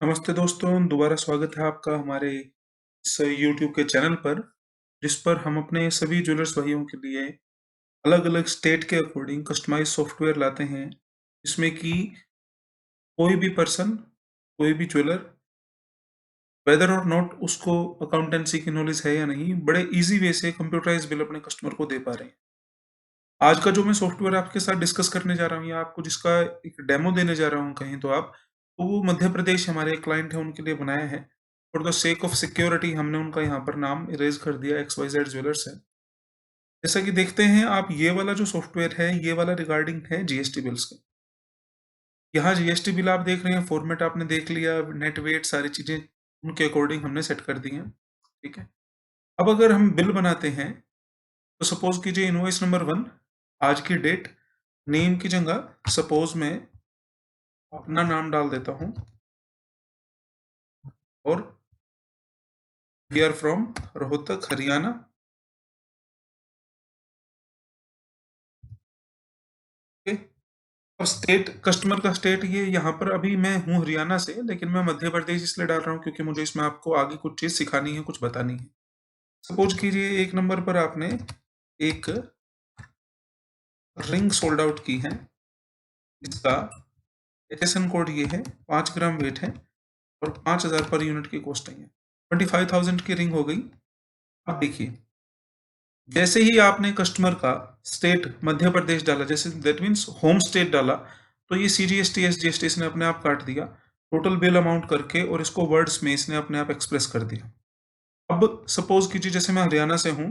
नमस्ते दोस्तों, दोबारा स्वागत है आपका हमारे इस यूट्यूब के चैनल पर, जिस पर हम अपने सभी ज्वेलर्स भाइयों के लिए अलग-अलग स्टेट के अकॉर्डिंग कस्टमाइज़ सॉफ्टवेयर लाते हैं, जिसमें कि कोई भी पर्सन, कोई भी ज्वेलर वेदर और नॉट उसको अकाउंटेंसी की नॉलेज है या नहीं, बड़े ईज़ी वे से कंप्यूटराइज़्ड बिल अपने कस्टमर को दे पा रहे हैं। आज का जो मैं सॉफ्टवेयर आपके साथ डिस्कस करने जा रहा हूँ या आपको जिसका एक डेमो देने जा रहा हूँ कहें तो आप, तो वो मध्य प्रदेश हमारे एक क्लाइंट है उनके लिए बनाया है। For the sake of security हमने उनका यहाँ पर नाम इरेज़ कर दिया XYZ ज्वेलर्स है। जैसा कि देखते हैं आप ये वाला जो सॉफ्टवेयर है, ये वाला रिगार्डिंग है जीएसटी बिल्स का। यहाँ जीएसटी बिल आप देख रहे हैं, फॉर्मेट आपने देख लिया, नेट वेट सारी चीज़ें उनके अकॉर्डिंग हमने सेट कर दी हैं, ठीक है। अब अगर हम बिल बनाते हैं, तो सपोज़ कीजिए इनवॉइस नंबर 1 आज की डेट, नेम की जगह सपोज़ मैं अपना नाम डाल देता हूँ और we are from Rohtak, Haryana. Okay. अब स्टेट कस्टमर का स्टेट ये यहाँ पर अभी मैं हूँ हरियाणा से, लेकिन मैं मध्य प्रदेश इसलिए डाल रहा हूँ क्योंकि मुझे इसमें आपको आगे कुछ चीज़ सिखानी है, कुछ बतानी है। सपोज़ कीजिए 1 नंबर पर आपने एक रिंग सोल्ड आउट की है, इसका एचएसएन कोड ये है, 5 ग्राम वेट है और 5000 पर यूनिट की कॉस्टिंग है। 25,000 की रिंग हो गई। अब देखिए, जैसे ही आपने कस्टमर का स्टेट मध्य प्रदेश डाला, जैसे दैट मीन्स होम स्टेट डाला, तो ये सीजीएसटी एसजीएसटी इसने अपने आप काट दिया टोटल बिल अमाउंट करके, और इसको वर्ड्स में इसने अपने आप एक्सप्रेस कर दिया। अब सपोज कीजिए जैसे मैं हरियाणा से हूँ,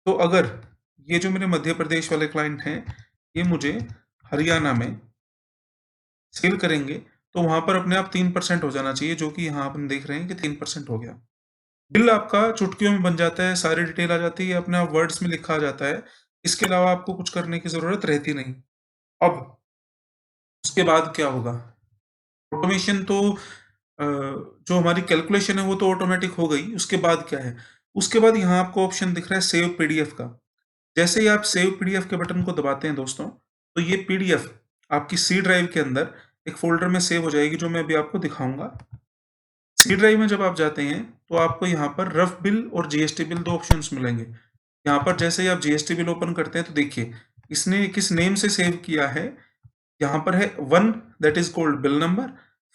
तो अगर ये जो मेरे मध्य प्रदेश वाले क्लाइंट हैं, ये मुझे हरियाणा में सेल करेंगे, तो वहां पर अपने आप 3% हो जाना चाहिए, जो कि यहाँ अपन देख रहे हैं कि 3% हो गया। बिल आपका चुटकियों में बन जाता है, सारी डिटेल आ जाती है, अपने आप वर्ड्स में लिखा आ जाता है। इसके अलावा आपको कुछ करने की ज़रूरत रहती नहीं। अब उसके बाद क्या होगा? ऑटोमेशन तो जो हमारी कैलकुलेशन है वो तो ऑटोमेटिक हो गई, उसके बाद क्या है? उसके बाद यहाँ आपको ऑप्शन दिख रहा है सेव पीडीएफ का। जैसे ही आप सेव पीडीएफ के बटन को दबाते हैं दोस्तों, तो ये पीडीएफ आपकी सी ड्राइव के अंदर एक फ़ोल्डर में सेव हो जाएगी, जो मैं अभी आपको दिखाऊँगा। सी ड्राइव में जब आप जाते हैं, तो आपको यहाँ पर रफ बिल और जीएसटी बिल 2 ऑप्शंस मिलेंगे। यहाँ पर जैसे ही आप जीएसटी बिल ओपन करते हैं, तो देखिए, इसने किस नेम से सेव किया है। यहाँ पर है 1 that is called bill number,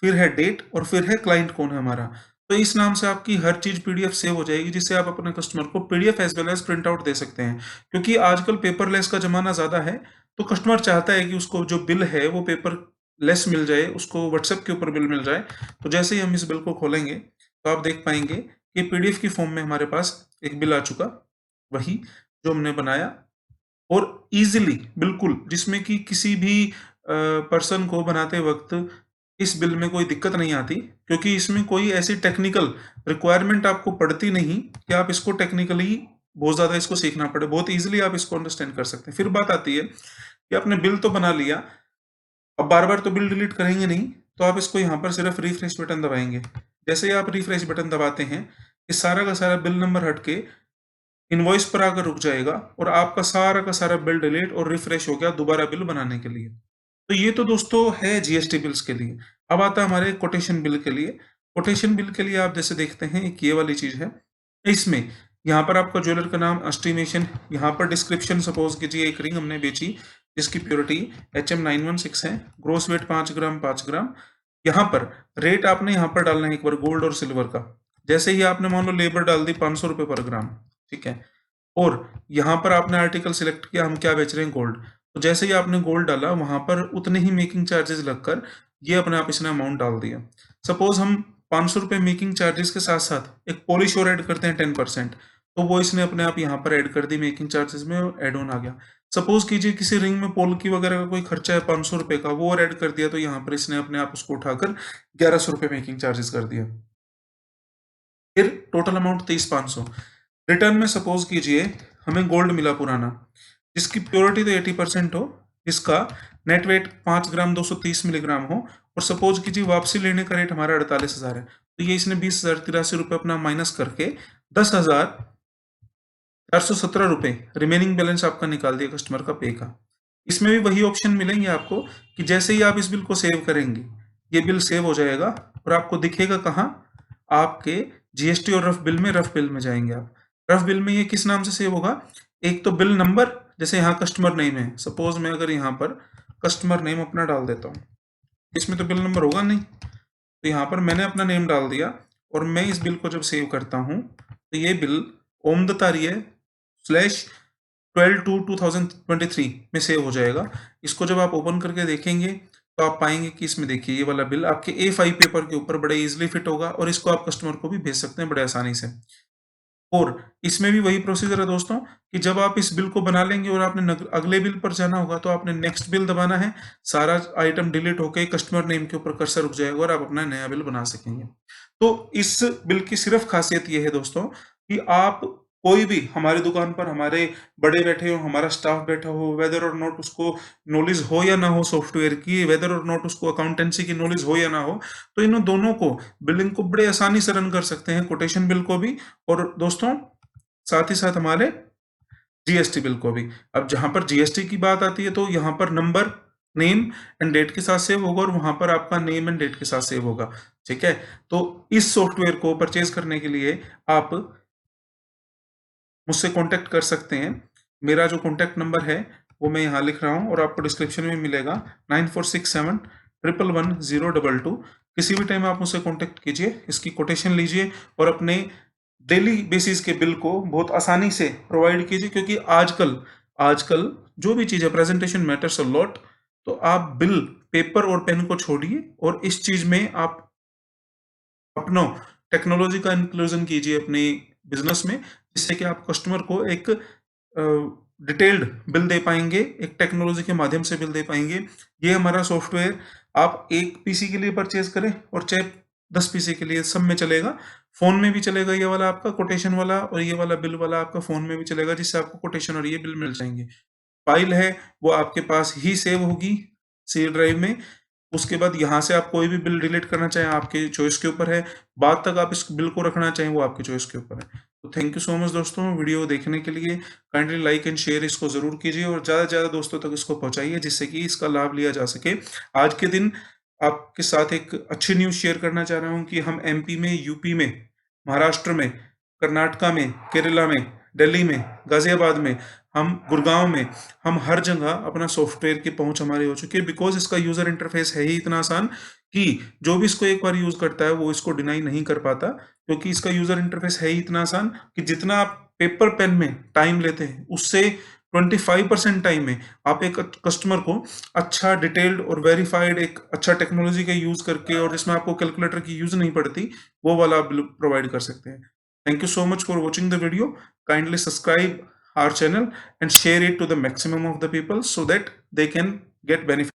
फिर है डेट और फिर है क्लाइंट कौन है हमारा। तो इस नाम से आपकी हर चीज़ पीडीएफ सेव हो जाएगी, जिससे आप अपने कस्टमर को PDF as well as print out दे सकते हैं। क्योंकि आजकल पेपरलेस का ज़माना ज़्यादा है, तो कस्टमर चाहता है कि उसको जो बिल है वो पेपरलेस मिल जाए, उसको व्हाट्सएप के ऊपर बिल मिल जाए। तो जैसे ही हम इस बिल को खोलेंगे, तो आप देख पाएँगे कि पीडीएफ की फॉर्म में हमारे पास एक बिल आ चुका, वही जो हमने बनाया, और ईज़िली बिल्कुल, जिसमें कि किसी भी पर्सन को बनाते वक़्त इस बिल में कोई दिक्कत नहीं आती, क्योंकि इसमें कोई ऐसी टेक्निकल रिक्वायरमेंट आपको पड़ती नहीं कि आप इसको टेक्निकली बहुत ज़्यादा इसको सीखना पड़े। बहुत ईज़िली आप इसको अंडरस्टैंड कर सकते हैं। फिर बात आती है कि आपने बिल तो बना लिया, अब बार-बार तो बिल डिलीट करेंगे नहीं, तो आप इसको यहाँ पर सिर्फ़ रिफ्रेश बटन दबाएँगे। जैसे ही आप रिफ्रेश बटन दबाते हैं, ये सारा का सारा बिल नंबर हट के इनवॉइस पर आकर रुक जाएगा, और आपका सारा का सारा बिल डिलीट और रिफ्रेश हो गया दोबारा बिल बनाने के लिए। तो ये तो दोस्तों है जीएसटी बिल्स के लिए। अब आता है हमारे कोटेशन बिल के लिए। कोटेशन बिल के लिए आप जैसे देखते हैं, एक ये वाली चीज़ है। इसमें यहाँ पर आपका ज्वेलर का नाम, एस्टिमेशन, यहाँ पर डिस्क्रिप्शन, सपोज़ कीजिए एक रिंग हमने बेची जिसकी प्योरिटी HM916 है, ग्रॉस वेट 5 ग्राम 5 ग्राम। यहाँ पर रेट आपने यहाँ पर डालना है एक बार गोल्ड और सिल्वर का। जैसे ही आपने मान लो लेबर डाल दी 500 रुपये पर ग्राम, ठीक है? और यहाँ पर आपने आर्टिकल सिलेक्ट किया, हम क्या बेच रहे हैं, गोल्ड। तो जैसे ही आपने गोल्ड डाला, वहाँ पर उतने ही मेकिंग चार्जेस लगकर ये अपने आप इसने अमाउंट डाल दिया। सपोज़ हम 500 रुपये मेकिंग चार्जेस के साथ-साथ एक पॉलिश और ऐड करते हैं 10%, तो वो इसने अपने आप यहाँ पर ऐड कर दी मेकिंग चार्जेस में, ऐड ऑन आ गया। सपोज़ कीजिए किसी रिंग में पोल्की वगैरह का कोई खर्चा है 500 रुपये का, वो और ऐड कर दिया, तो यहाँ पर इसने अपने आप उसको उठाकर 1100 रुपये मेकिंग चार्जेस कर दिया। फिर टोटल अमाउंट 23,500। रिटर्न में सपोज़ कीजिए हमें गोल्ड मिला पुराना, जिसकी प्योरिटी तो 80% हो, जिसका नेट वेट 5 ग्राम 230 मिलीग्राम हो, और सपोज़ कीजिए वापसी लेने का रेट हमारा 48,000 है। तो ये इसने 20,083 रुपये अपना माइनस करके 10,417 रुपये रिमेनिंग बैलेंस आपका निकाल दिया कस्टमर का पे का। इसमें भी वही ऑप्शन मिलेंगे आपको कि जैसे ही आप इस बिल को सेव करेंगे, ये बिल सेव हो जाएगा और आपको दिखेगा कहाँ, आपके जीएसटी और रफ बिल में जाएंगे आप। रफ बिल में ये किस नाम से सेव होगा, एक तो बिल नंबर, जैसे यहाँ कस्टमर नेम है, सपोज मैं अगर यहाँ पर कस्टमर नेम अपना डाल देता हूँ, इसमें तो बिल नंबर होगा नहीं, तो यहाँ पर मैंने अपना नेम डाल दिया और मैं इस बिल को जब सेव करता हूँ तो ये बिल ओम द तारीख /12/2/2023 में सेव हो जाएगा। इसको जब आप ओपन करके देखेंगे तो आप पाएंगे कि इसमें देखिए ये वाला बिल आपके A5 पेपर के ऊपर बड़े इजीली फिट होगा और इसको आप कस्टमर को भी भेज सकते हैं बड़े आसानी से। और इसमें भी वही प्रोसीजर है दोस्तों कि जब आप इस बिल को बना लेंगे और आपने अगले बिल पर जाना होगा तो आपने नेक्स्ट बिल दबाना है, सारा आइटम डिलीट होकर कस्टमर नेम के ऊपर कर्सर रुक जाएगा और आप अपना नया बिल बना सकेंगे। तो इस बिल की सिर्फ खासियत ये है दोस्तों कि आप कोई भी हमारी दुकान पर हमारे बड़े बैठे हो, हमारा स्टाफ बैठा हो, वेदर और नॉट उसको नॉलेज हो या ना हो सॉफ्टवेयर की, वेदर और नॉट उसको अकाउंटेंसी की नॉलेज हो या ना हो, तो इन दोनों को बिलिंग को बड़े आसानी से रन कर सकते हैं, कोटेशन बिल को भी और दोस्तों साथ ही साथ हमारे जीएसटी बिल को भी। अब जहां पर जीएसटी की बात आती है तो यहाँ पर नंबर, नेम एंड डेट के साथ सेव होगा और वहां पर आपका नेम एंड डेट के साथ सेव होगा। ठीक है, तो इस सॉफ्टवेयर को परचेज करने के लिए आप मुझसे कांटेक्ट कर सकते हैं। मेरा जो कांटेक्ट नंबर है वो मैं यहाँ लिख रहा हूँ और आपको डिस्क्रिप्शन में मिलेगा 9467111022। किसी भी टाइम आप मुझसे कांटेक्ट कीजिए, इसकी कोटेशन लीजिए और अपने डेली बेसिस के बिल को बहुत आसानी से प्रोवाइड कीजिए, क्योंकि आजकल आजकल जो भी चीज़ है प्रेजेंटेशन मैटर्स अ लॉट। तो आप बिल पेपर और पेन को छोड़िए और इस चीज में आप अपना टेक्नोलॉजी का इंक्लूजन कीजिए अपने बिजनेस में, जिससे कि आप कस्टमर को एक डिटेल्ड बिल दे पाएंगे, एक टेक्नोलॉजी के माध्यम से बिल दे पाएंगे। ये हमारा सॉफ्टवेयर आप एक पीसी के लिए परचेज करें और चाहे 10 पीसी के लिए, सब में चलेगा। फोन में भी चलेगा ये वाला आपका कोटेशन वाला और ये वाला बिल वाला आपका फोन में भी चलेगा, जिससे आपको कोटेशन और ये बिल मिल जाएंगे। फाइल है वो आपके पास ही सेव होगी सी ड्राइव में। उसके बाद यहाँ से आप कोई भी बिल डिलीट करना चाहें आपके चॉइस के ऊपर है, बाद तक आप इस बिल को रखना चाहें वो आपके चॉइस के ऊपर है। तो थैंक यू सो मच दोस्तों, वीडियो देखने के लिए। काइंडली लाइक एंड शेयर इसको जरूर कीजिए और ज़्यादा से ज़्यादा दोस्तों तक इसको पहुंचाइए, जिससे कि इसका लाभ लिया जा सके। आज के दिन आपके साथ एक अच्छी न्यूज़ शेयर करना चाह रहा हूँ कि हम एमपी में, यूपी में, महाराष्ट्र में, कर्नाटका में, केरला में, दिल्ली में, गाजियाबाद में, हम गुड़गांव में, हम हर जगह अपना सॉफ्टवेयर की पहुंच हमारी हो चुकी है। बिकॉज इसका यूजर इंटरफेस है ही इतना आसान कि जो भी इसको एक बार यूज करता है वो इसको डिनाई नहीं कर पाता, क्योंकि इसका यूजर इंटरफेस है ही इतना आसान कि जितना आप पेपर पेन में टाइम लेते हैं उससे 25% टाइम में आप एक कस्टमर को अच्छा डिटेल्ड और वेरीफाइड एक अच्छा टेक्नोलॉजी का यूज करके, और जिसमें आपको कैलकुलेटर की यूज नहीं पड़ती, वो वाला बिल प्रोवाइड कर सकते हैं। Thank you so much for watching the video. Kindly subscribe our channel and share it to the maximum of the people so that they can get benefit.